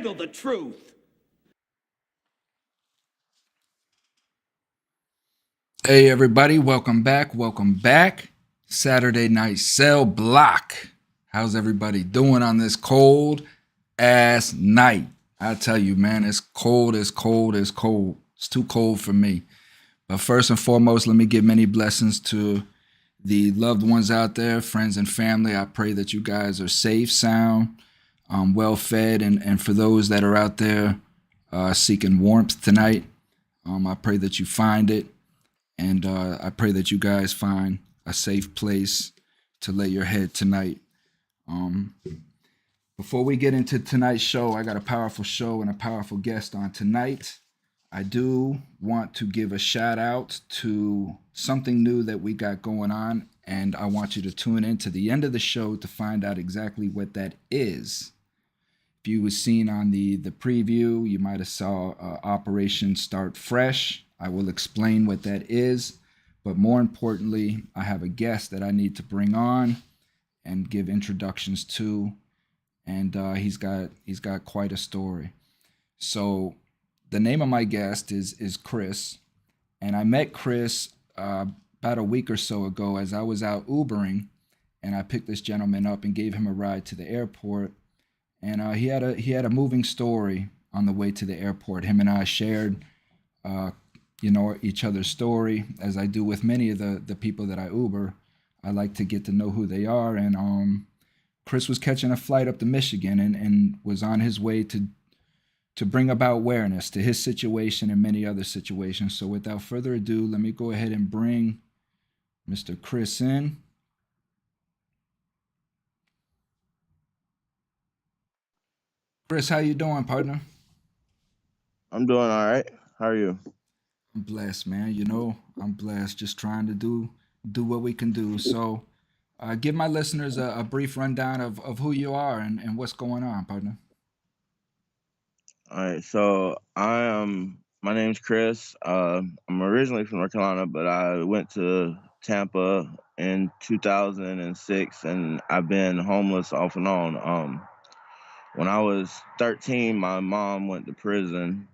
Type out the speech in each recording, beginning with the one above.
handle the truth. Hey everybody, welcome back. Welcome back. Saturday Night Cell Block. How's everybody doing on this cold ass night? I tell you, man, it's cold, it's cold, it's cold. It's too cold for me. But first and foremost, let me give many blessings to the loved ones out there, friends and family. I pray that you guys are safe, sound, well fed, and for those that are out there seeking warmth tonight, I pray that you find it. And I pray that you guys find a safe place to lay your head tonight. Before we get into tonight's show, I got a powerful show and a powerful guest on tonight. I do want to give a shout out to something new that we got going on, and I want you to tune in to the end of the show to find out exactly what that is. If you was seen on the preview, you might have saw Operation Start Fresh. I will explain what that is, but more importantly, I have a guest that I need to bring on and give introductions to, and he's got quite a story. So the name of my guest is Chris, and I met Chris about a week or so ago as I was out Ubering, and I picked this gentleman up and gave him a ride to the airport, and he had a moving story on the way to the airport. Him and I shared each other's story, as I do with many of the people that I Uber. I like to get to know who they are, and Chris was catching a flight up to Michigan and was on his way to bring about awareness to his situation and many other situations. So without further ado, let me go ahead and bring Mr. Chris in. Chris, how you doing, partner? I'm doing all right. How are you? I'm blessed, man. I'm blessed. Just trying to do what we can do. So, give my listeners a brief rundown of who you are and what's going on, partner. All right. So my name's Chris. I'm originally from North Carolina, but I went to Tampa in 2006, and I've been homeless off and on. When I was 13, my mom went to prison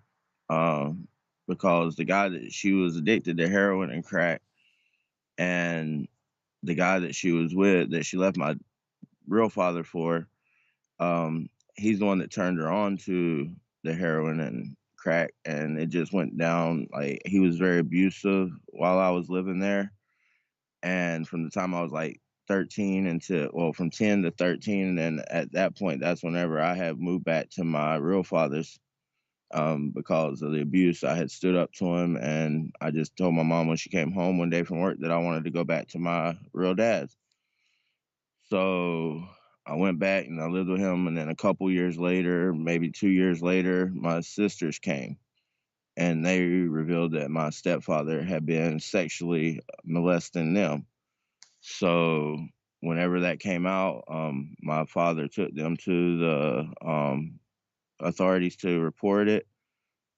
um, because the guy that she was addicted to heroin and crack, and the guy that she was with, that she left my real father for, um, he's the one that turned her on to the heroin and crack, and it just went down. Like, he was very abusive while I was living there, and from the time I was like 13 from 10 to 13, and at that point, that's whenever I had moved back to my real father's. Because of the abuse, I had stood up to him, and I just told my mom when she came home one day from work that I wanted to go back to my real dad's. So I went back and I lived with him, and then a couple years later, maybe 2 years later, my sisters came, and they revealed that my stepfather had been sexually molesting them. So whenever that came out, my father took them to the authorities to report it,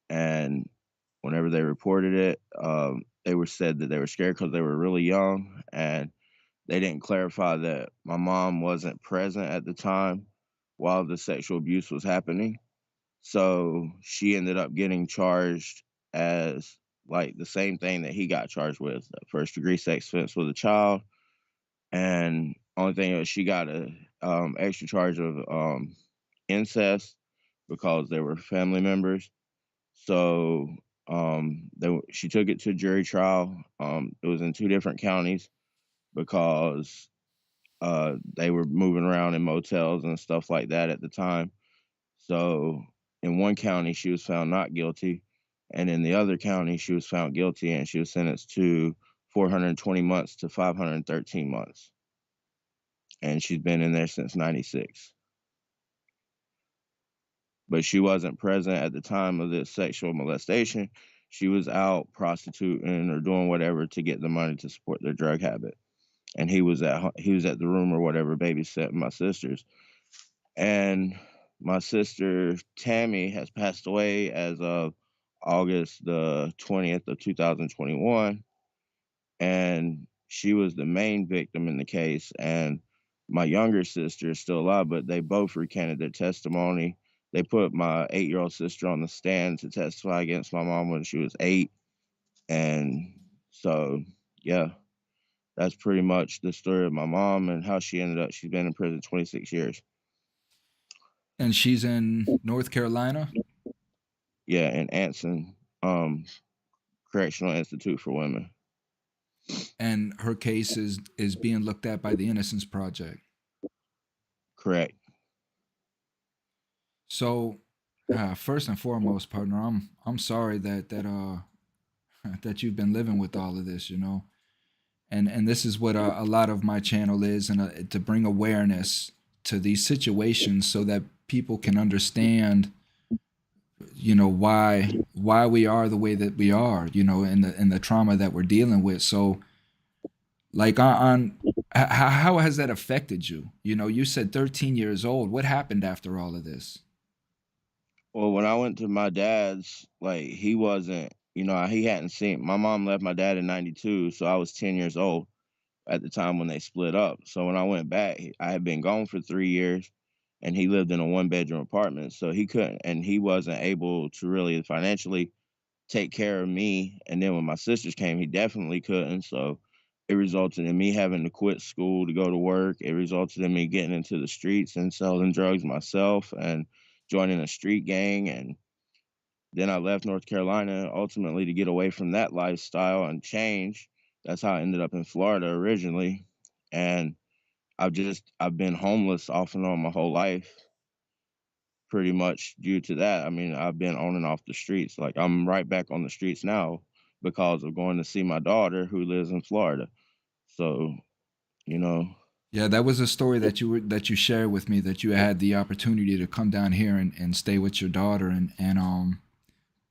and whenever they reported it, they were said that they were scared because they were really young, and they didn't clarify that my mom wasn't present at the time while the sexual abuse was happening. So she ended up getting charged as like the same thing that he got charged with, first degree sex offense with a child. And only thing is she got a extra charge of incest because they were family members. So she took it to jury trial. It was in two different counties because they were moving around in motels and stuff like that at the time. So in one county, she was found not guilty, and in the other county, she was found guilty, and she was sentenced to 420 months to 513 months. And she's been in there since 96. But she wasn't present at the time of this sexual molestation. She was out prostituting or doing whatever to get the money to support their drug habit. And he was at the room or whatever babysitting my sisters. And my sister Tammy has passed away as of August the 20th of 2021, and she was the main victim in the case. And my younger sister is still alive, but they both recanted their testimony. They put my 8-year-old sister on the stand to testify against my mom when she was 8, and so, yeah, that's pretty much the story of my mom and how she's been in prison 26 years. And she's in North Carolina, Yeah, in Anson, Correctional Institute for Women. and her case is being looked at by the Innocence Project. Correct. So, first and foremost, partner, I'm sorry that you've been living with all of this, you know. And this is what a lot of my channel is, and to bring awareness to these situations so that people can understand, you know, why we are the way that we are, you know, and the trauma that we're dealing with. So, like how has that affected you? You know, you said 13 years old. What happened after all of this? Well, when I went to my dad's, like, he wasn't, he hadn't seen my mom left my dad in 92, so I was 10 years old at the time when they split up. So when I went back, I had been gone for 3 years, and he lived in a one-bedroom apartment, so he wasn't able to really financially take care of me, and then when my sisters came, he definitely couldn't, so it resulted in me having to quit school to go to work. It resulted in me getting into the streets and selling drugs myself and joining a street gang, and then I left North Carolina ultimately to get away from that lifestyle and change. That's how I ended up in Florida originally, and I've been homeless off and on my whole life, pretty much due to that. I mean, I've been on and off the streets. Like, I'm right back on the streets now because of going to see my daughter who lives in Florida. So, you know, Yeah, that was a story that you shared with me, that you had the opportunity to come down here and stay with your daughter, and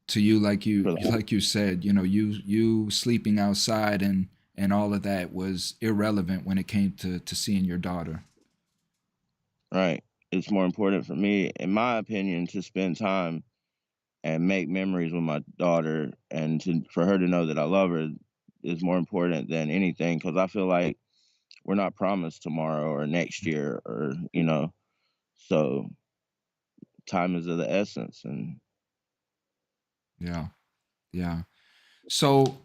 to you, for the like you said, you know, you sleeping outside and all of that was irrelevant when it came to seeing your daughter. right, it's more important for me, in my opinion, to spend time and make memories with my daughter, and for her to know that I love her is more important than anything because I feel like we're not promised tomorrow or next year or, so time is of the essence. And Yeah, yeah. So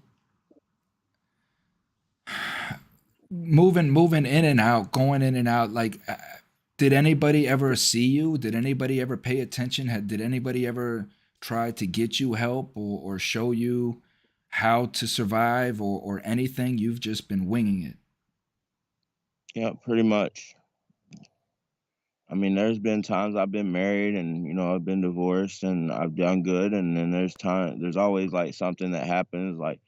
moving in and out, going in and out, like, did anybody ever see you? Did anybody ever pay attention? Did anybody ever try to get you help, or show you how to survive, or anything? You've just been winging it. yeah, pretty much. I mean, there's been times I've been married and, I've been divorced and I've done good. And then there's always like something that happens like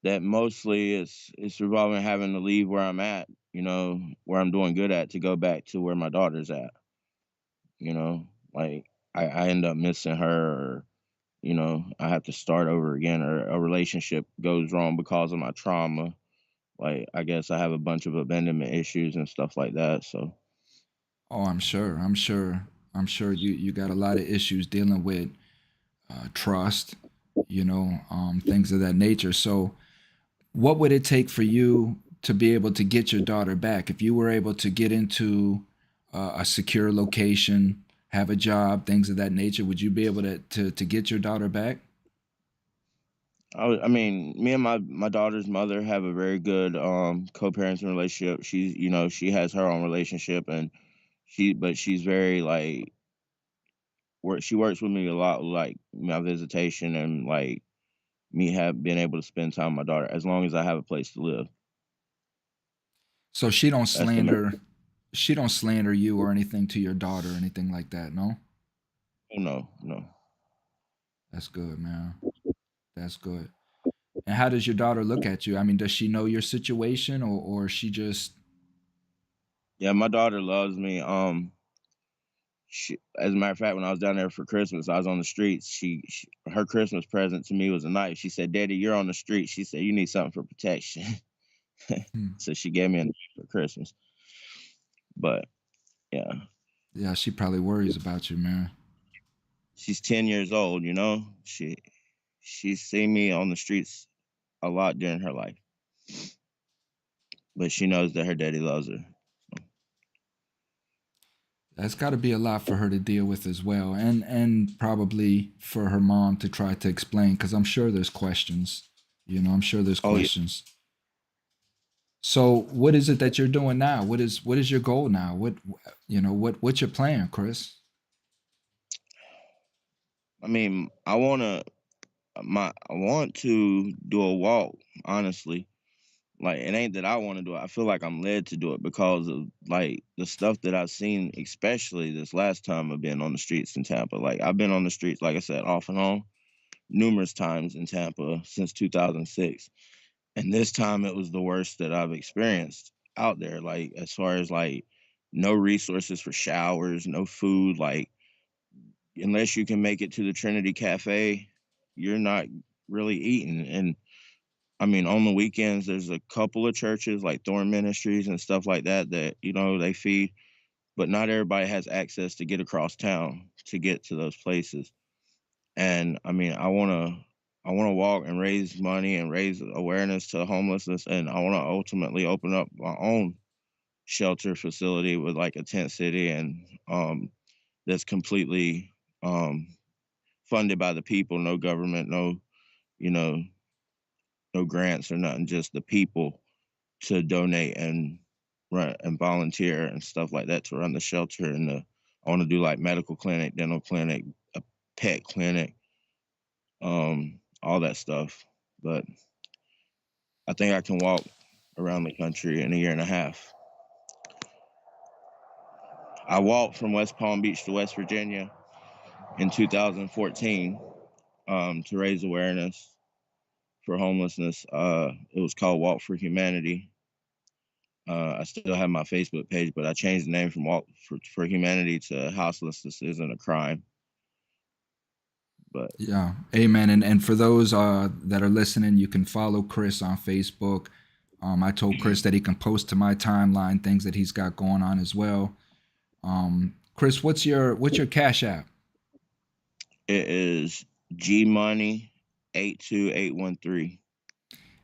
that. Mostly it's revolving having to leave where I'm at, where I'm doing good at to go back to where my daughter's at, you know, like I end up missing her, or, I have to start over again, or a relationship goes wrong because of my trauma. Like, I guess I have a bunch of abandonment issues and stuff like that. So, Oh, I'm sure you got a lot of issues dealing with trust, you know, things of that nature. So, what would it take for you to be able to get your daughter back? If you were able to get into a secure location, have a job, things of that nature, would you be able to get your daughter back? I mean, me and my daughter's mother have a very good co-parenting relationship. She has her own relationship, and she's very like she works with me a lot, like my visitation and like me have been able to spend time with my daughter as long as I have a place to live. So That's the main. she don't slander you or anything to your daughter or anything like that. No, Oh, no, no. that's good, man. That's good. And how does your daughter look at you? I mean, does she know your situation, or she just? Yeah, my daughter loves me. As a matter of fact, when I was down there for Christmas, I was on the streets. Her Christmas present to me was a knife. She said, "Daddy, you're on the street." She said, "You need something for protection." Hmm. So she gave me a knife for Christmas. But yeah, Yeah, she probably worries about you, man. she's 10 years old. She's seen me on the streets a lot during her life, but she knows that her daddy loves her. That's got to be a lot for her to deal with as well, and probably for her mom to try to explain, because I'm sure there's questions. I'm sure there's Oh yeah. questions. So, what is it that you're doing now? What is your goal now? What's your plan, Chris? I mean, I want to do a walk, honestly. Like it ain't that I want to do it. I feel like I'm led to do it because of like the stuff that I've seen, especially this last time I've been on the streets in Tampa. Like I've been on the streets, like I said, off and on numerous times in Tampa since 2006. And this time it was the worst that I've experienced out there. Like as far as like no resources for showers, no food, like unless you can make it to the Trinity Cafe, you're not really eating. And I mean, on the weekends, there's a couple of churches like Thorn Ministries and stuff like that that they feed, but not everybody has access to get across town to get to those places. And I mean, I want to walk and raise money and raise awareness to homelessness, and I want to ultimately open up my own shelter facility with like a tent city and that's completely um, funded by the people, no government, no you know no grants or nothing, just the people to donate and run and volunteer and stuff like that to run the shelter. And I want to do like medical clinic, dental clinic, a pet clinic, all that stuff. But I think I can walk around the country in a year and a half. I walked from West Palm Beach to West Virginia in 2014 to raise awareness for homelessness. It was called Walk for Humanity. I still have my Facebook page, but I changed the name from Walk for Humanity to Houselessness Isn't a Crime. But Yeah, amen. And for those that are listening, you can follow Chris on Facebook. I told Chris that he can post to my timeline things that he's got going on as well. Chris, what's your Cash App? it is G Money 82813,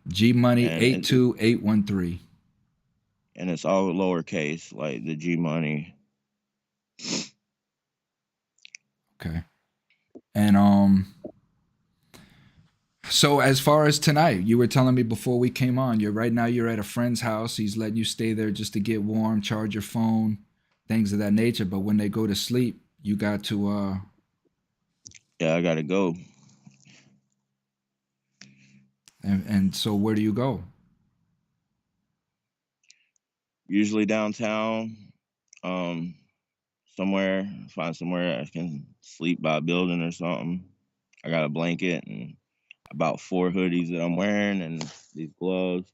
G Money and eight two eight one three. it's all lowercase, like the G Money. Okay. And so as far as tonight, you were telling me before we came on, you're at a friend's house. He's letting you stay there just to get warm, charge your phone, things of that nature. But when they go to sleep, you got to Yeah, I gotta go. and so where do you go? Usually downtown, um, somewhere, find somewhere I can sleep by a building or something. I got a blanket and about 4 hoodies that I'm wearing and these gloves.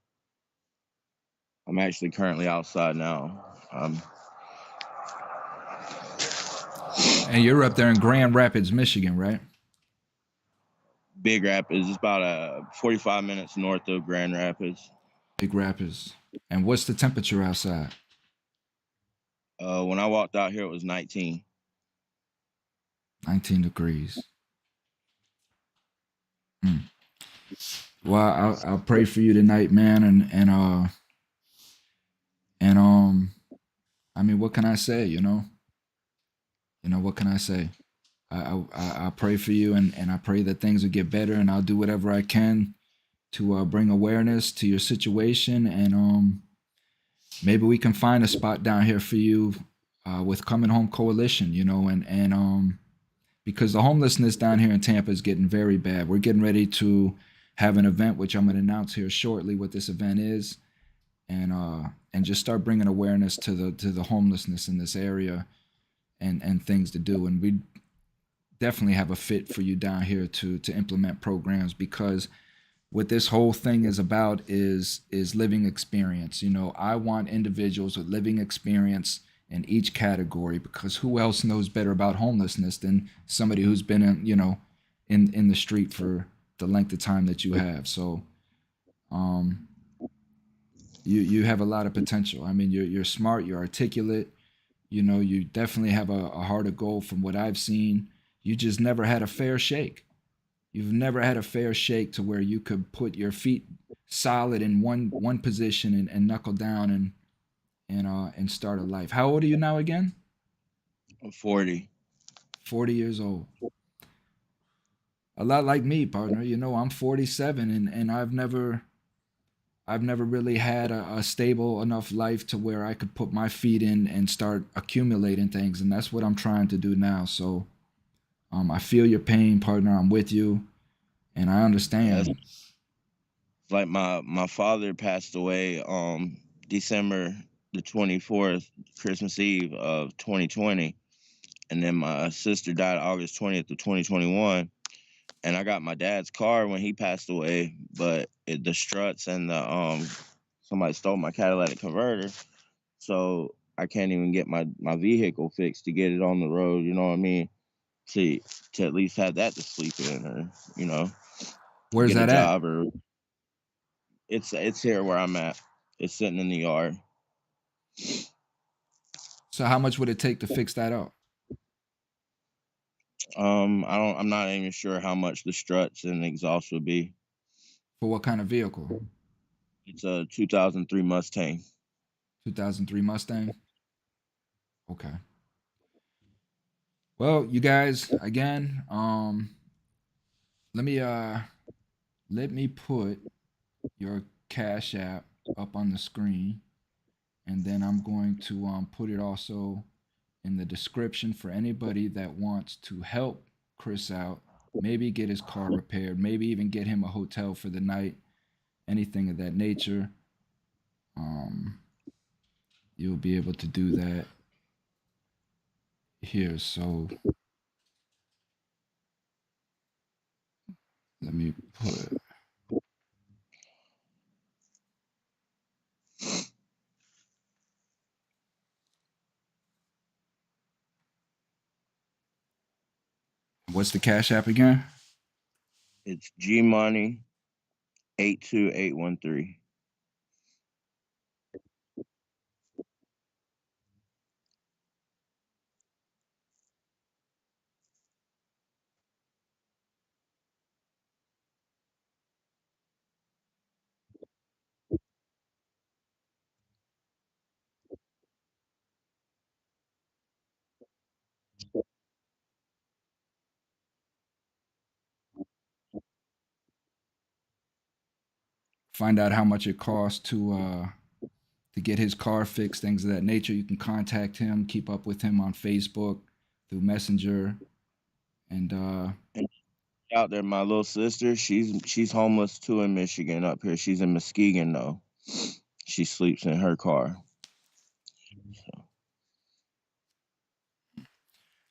I'm actually currently outside now. And you're up there in Grand Rapids, Michigan, right? Big Rapids is about 45 minutes north of Grand Rapids. Big Rapids. And what's the temperature outside? When I walked out here, it was 19. 19 degrees. Hmm. Well, I'll pray for you tonight, man, and I mean, what can I say? What can I say? I pray for you, and I pray that things will get better, and I'll do whatever I can to bring awareness to your situation, and maybe we can find a spot down here for you with Coming Home Coalition, and because the homelessness down here in Tampa is getting very bad. We're getting ready to have an event, which I'm going to announce here shortly what this event is, and just start bringing awareness to the homelessness in this area and things to do. And we definitely have a fit for you down here to implement programs, because what this whole thing is about is living experience. I want individuals with living experience in each category, because who else knows better about homelessness than somebody who's been in the street for the length of time that you have. So um you have a lot of potential. I mean, you're smart, you're articulate. You definitely have a heart of gold from what I've seen. You just never had a fair shake. You've never had a fair shake to where you could put your feet solid in one position and knuckle down and start a life. How old are you now again? I'm 40. 40 years old. A lot like me, partner. You know, I'm 47, and I've never really had a stable enough life to where I could put my feet in and start accumulating things, and that's what I'm trying to do now. So, I feel your pain, partner. I'm with you, and I Yeah, understand. it's like my father passed away December the 24th, Christmas Eve of 2020, and then my sister died August 20th of 2021. And I got my dad's car when he passed away, but the struts and the somebody stole my catalytic converter, so I can't even get my vehicle fixed to get it on the road. You know what I mean? To to at least have that to sleep in, or Where's get a that at? job, or it's here where I'm at. It's sitting in the yard. So, how much would it take to fix that up? I'm not even sure how much the struts and exhaust would be. For what kind of vehicle? It's a 2003 Mustang. 2003 Mustang. Okay. Well, you guys, again, let me put your Cash App up on the screen, and then I'm going to put it also in the description for anybody that wants to help Chris out. Maybe get his car repaired. Maybe even get him a hotel for the night. Anything of that nature. Um, you'll be able to do that here. So let me put. What's the Cash App again? It's G Money 82813. Find out how much it costs to get his car fixed, things of that nature. You can contact him, keep up with him on Facebook through Messenger, and And out there, my little sister, she's homeless too in Michigan up here. She's in Muskegon though. She sleeps in her car.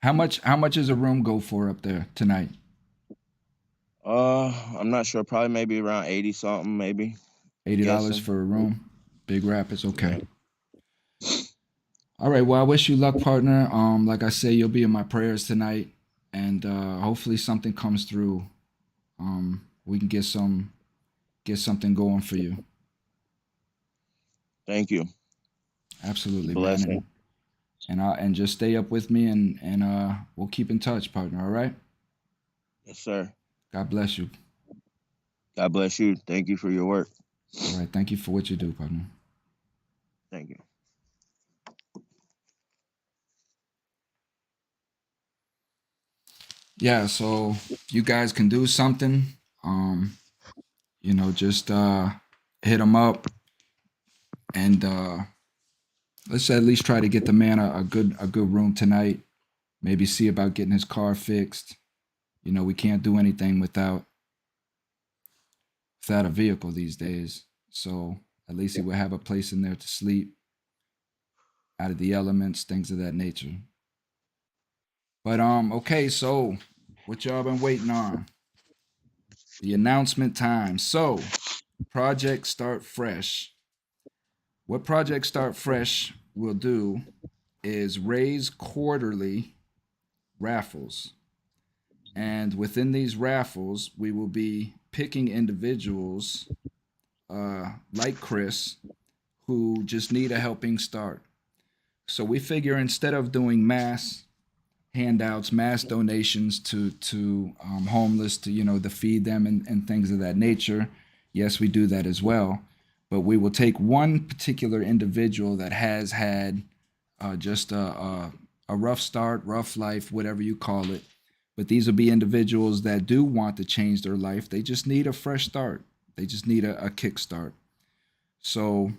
how much does a room go for up there tonight? I'm not sure. Probably maybe around 80 something, maybe. $80 Guessing. for a room. Big Rapids, okay. Yeah. All right. Well, I wish you luck, partner. Like I say, you'll be in my prayers tonight, and hopefully something comes through. We can get something going for you. Thank you. It's a Absolutely, man. blessing. And just stay up with me, and we'll keep in touch, partner. All right. Yes, sir. God bless you. God bless you. Thank you for your work. All right. Thank you for what you do, partner. Thank you. Yeah. So if you guys can do something, just hit him up, and let's at least try to get the man a good room tonight. Maybe see about getting his car fixed. We can't do anything without a vehicle these days. So at least he would have a place in there to sleep, out of the elements, things of that nature. But okay, so what y'all been waiting on? The announcement time. So, Project Start Fresh. What Project Start Fresh will do is raise quarterly raffles. And within these raffles, we will be picking individuals like Chris who just need a helping start. So we figure instead of doing mass handouts, mass donations to homeless, to feed them and things of that nature. Yes, we do that as well, but we will take one particular individual that has had just a rough start, rough life, whatever you call it. But these will be individuals that do want to change their life. They just need a fresh start. They just need a kickstart. So,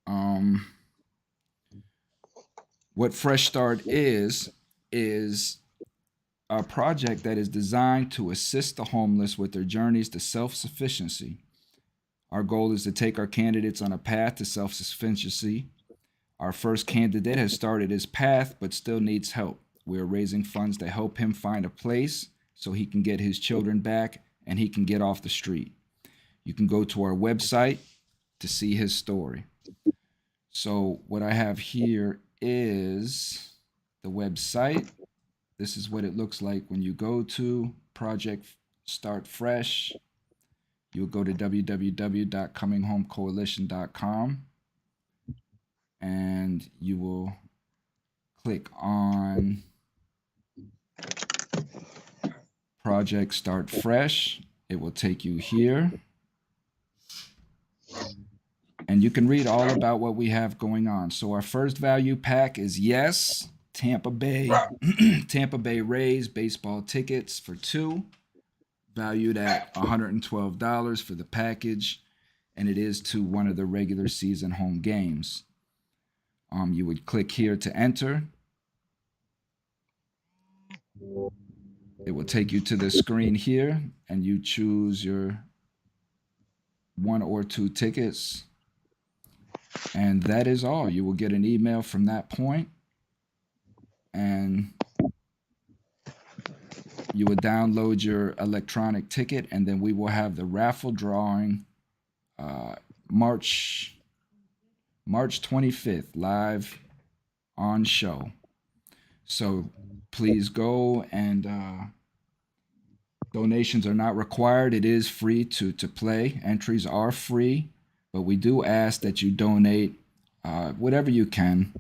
um, what Fresh Start is a project that is designed to assist the homeless with their journeys to self sufficiency. Our goal is to take our candidates on a path to self sufficiency. Our first candidate has started his path but still needs help. We are raising funds to help him find a place so he can get his children back and he can get off the street. You can go to our website to see his story. So, what I have here is the website. This is what it looks like when you go to Project Start Fresh. You'll go to www.cominghomecoalition.com and you will click on Project Start Fresh. It will take you here. And you can read all about what we have going on. So our first value pack is yes, Tampa Bay Tampa Bay Rays baseball tickets for 2, valued at $112 for the package, and it is to one of the regular season home games. You would click here to enter. It will take you to the screen here, and you choose your 1 or 2 tickets. And that is all. You will get an email from that point, and you will download your electronic ticket, and then we will have the raffle drawing March 25th live on show. So please go, and donations are not required. It is free to play. Entries are free, but we do ask that you donate whatever you can.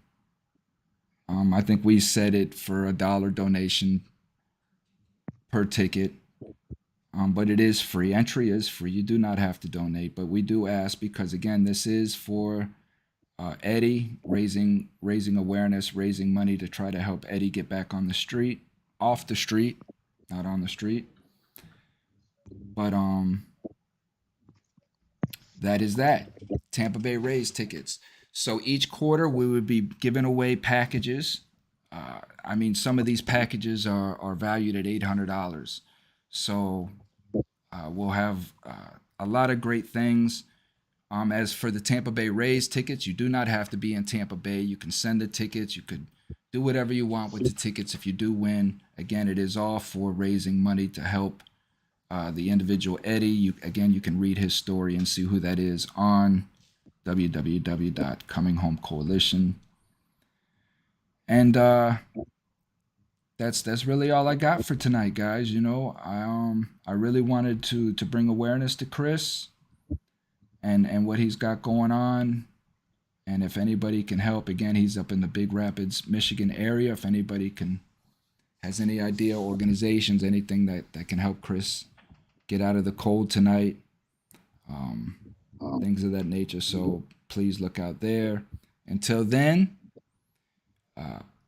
I think we set it for $1 donation per ticket, but it is free. Entry is free. You do not have to donate, but we do ask because, again, this is for Eddie, raising awareness, raising money to try to help Eddie get back on the street, off the street, not on the street. But that is that. Tampa Bay Rays tickets. So each quarter we would be giving away packages. I mean, some of these packages are valued at $800. So we'll have a lot of great things. As for the Tampa Bay Rays tickets, you do not have to be in Tampa Bay. You can send the tickets. You could do whatever you want with the tickets if you do win. Again, it is all for raising money to help the individual Eddie. You can read his story and see who that is on www.cominghomecoalition. And that's really all I got for tonight, guys. You know, I really wanted to bring awareness to Chris and what he's got going on. And if anybody can help, again, he's up in the Big Rapids, Michigan area. If anybody has any idea, organizations, anything that can help Chris get out of the cold tonight, things of that nature. So please look out there. Until then,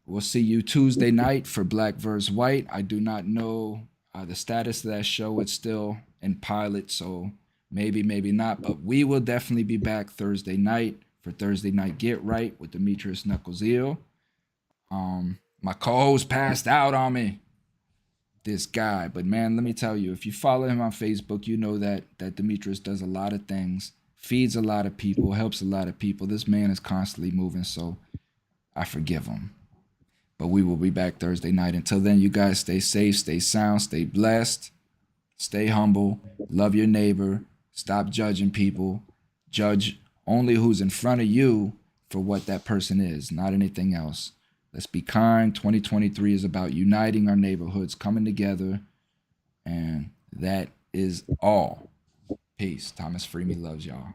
we'll see you Tuesday night for Black vs. White. I do not know the status of that show. It's still in pilot, so maybe not. But we will definitely be back Thursday night for Thursday Night Get Right with Demetrius Knuckles-Eel. My co-host passed out on me. This guy. But man, let me tell you, if you follow him on Facebook, you know that Demetrius does a lot of things, feeds a lot of people, helps a lot of people. This man is constantly moving, so I forgive him. But we will be back Thursday night. Until then, you guys stay safe, stay sound, stay blessed, stay humble, love your neighbor, stop judging people. Judge only who's in front of you for what that person is, not anything else. Let's be kind. 2023 is about uniting our neighborhoods, coming together, and that is all. Peace. Thomas Freemy loves y'all.